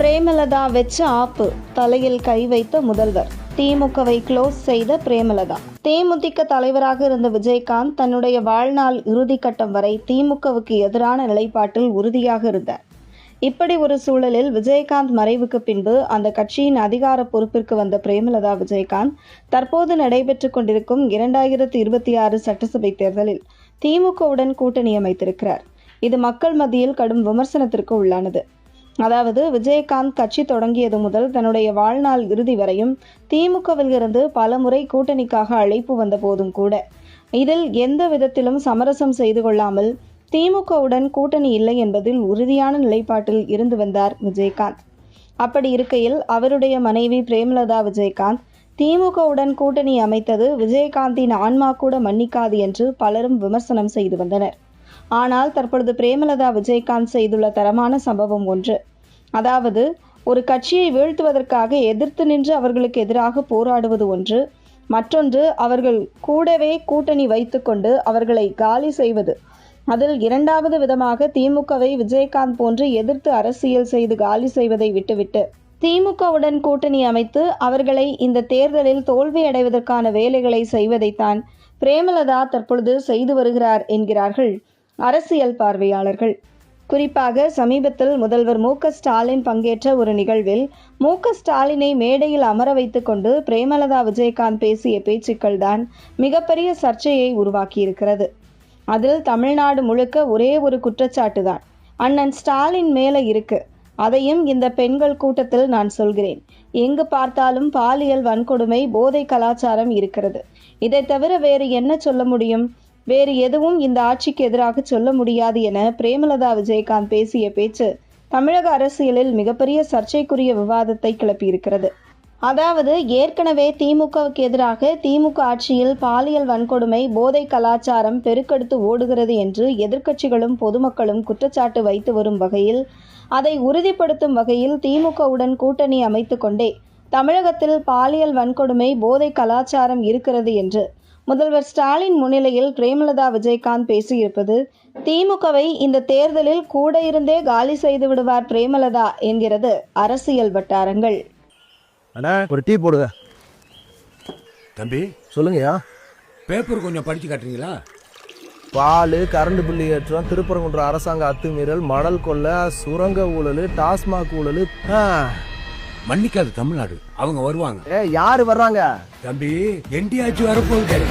பிரேமலதா வெச்ச ஆப்பு, தலையில் கை வைத்த முதல்வர். திமுகவை க்ளோஸ் செய்த பிரேமலதா. தேமுதிக தலைவராக இருந்த விஜயகாந்த் தன்னுடைய வாழ்நாள் இறுதிக்கட்டம் வரை திமுகவுக்கு எதிரான நிலைப்பாட்டில் உறுதியாக இருந்தார். இப்படி ஒரு சூழலில் விஜயகாந்த் மறைவுக்கு பின்பு அந்த கட்சியின் அதிகார பொறுப்பிற்கு வந்த பிரேமலதா விஜயகாந்த் தற்போது நடைபெற்றுக் கொண்டிருக்கும் 2026 சட்டசபை தேர்தலில் திமுகவுடன் கூட்டணி அமைத்திருக்கிறார். இது மக்கள் மத்தியில் கடும் விமர்சனத்திற்கு உள்ளானது. அதாவது, விஜயகாந்த் கட்சி தொடங்கியது முதல் தன்னுடைய வாழ்நாள் இறுதி வரையும் திமுகவில் இருந்து பல முறை கூட்டணிக்காக அழைப்பு வந்த போதும் கூட இதில் எந்த விதத்திலும் சமரசம் செய்து கொள்ளாமல் திமுகவுடன் கூட்டணி இல்லை என்பதில் உறுதியான நிலைப்பாட்டில் இருந்து வந்தார் விஜயகாந்த். அப்படி இருக்கையில் அவருடைய மனைவி பிரேமலதா விஜயகாந்த் திமுகவுடன் கூட்டணி அமைத்தது விஜயகாந்தின் ஆன்மா கூட மன்னிக்காது என்று பலரும் விமர்சனம் செய்து வந்தனர். ஆனால் தற்பொழுது பிரேமலதா விஜயகாந்த் செய்துள்ள தரமான சம்பவம் ஒன்று. அதாவது, ஒரு கட்சியை வீழ்த்துவதற்காக எதிர்த்து நின்று அவர்களுக்கு எதிராக போராடுவது ஒன்று, மற்றொன்று அவர்கள் கூடவே கூட்டணி வைத்துக்கொண்டு அவர்களை காலி செய்வது. அதில் இரண்டாவது விதமாக திமுகவை விஜயகாந்த் போன்று எதிர்த்து அரசியல் செய்து காலி செய்வதை விட்டுவிட்டு திமுகவுடன் கூட்டணி அமைத்து அவர்களை இந்த தேர்தலில் தோல்வியடைவதற்கான வேலைகளை செய்வதைத்தான் பிரேமலதா தற்பொழுது செய்து வருகிறார் என்கிறார்கள் அரசியல் பார்வையாளர்கள். குறிப்பாக சமீபத்தில் முதல்வர் மு.க.ஸ்டாலின் பங்கேற்ற ஒரு நிகழ்வில் மு.க.ஸ்டாலினை மேடையில் அமர வைத்துக் கொண்டு பிரேமலதா விஜயகாந்த் பேசிய பேச்சுக்கள் தான் மிகப்பெரிய சர்ச்சையை உருவாக்கியிருக்கிறது. அதில் தமிழ்நாடு முழுக்க ஒரே ஒரு குற்றச்சாட்டு தான் அண்ணன் ஸ்டாலின் மேல இருக்கு. அதையும் இந்த பெண்கள் கூட்டத்தில் நான் சொல்கிறேன். எங்கு பார்த்தாலும் பாலியல் வன்கொடுமை, போதை கலாச்சாரம் இருக்கிறது. இதை தவிர வேறு என்ன சொல்ல முடியும்? வேறு எதுவும் இந்த ஆட்சிக்கு எதிராக சொல்ல முடியாது என பிரேமலதா விஜயகாந்த் பேசிய பேச்சு தமிழக அரசியலில் மிகப்பெரிய சர்ச்சைக்குரிய விவாதத்தை கிளப்பியிருக்கிறது. அதாவது, ஏற்கனவே திமுகவுக்கு எதிராக திமுக ஆட்சியில் பாலியல் வன்கொடுமை, போதை கலாச்சாரம் பெருக்கெடுத்து ஓடுகிறது என்று எதிர்க்கட்சிகளும் பொதுமக்களும் குற்றச்சாட்டு வைத்து வரும் வகையில் அதை உறுதிப்படுத்தும் வகையில் திமுகவுடன் கூட்டணி அமைத்து கொண்டே தமிழகத்தில் பாலியல் வன்கொடுமை, போதை கலாச்சாரம் இருக்கிறது என்று முதல்வர் ஸ்டாலின் முன்னிலையில் பிரேமலதா விஜயகாந்த் பேசியிருப்பது திமுகவை இந்த தேர்தலில் கூட இருந்தே காலி செய்து விடுவார் பிரேமலதா என்கிறது அரசியல் வட்டாரங்கள். அண்ணா, ஒரு டீ போடுங்க. தம்பி சொல்லுங்கய்யா. பேப்பர் கொஞ்சம் படிச்சு காட்டுறீங்களா? பால், கரண்ட் பில்லு ஏற்றம், திருப்பரங்குன்ற அரசாங்க அத்துமீறல், மணல் கொள்ளை, சுரங்க ஊழல், டாஸ்மாக் ஊழல். மன்னிக்காது தமிழ்நாடு. அவங்க வருவாங்க. யாரு வர்றாங்க? தம்பி, என்டி ஆட்சி வரப்போகுது.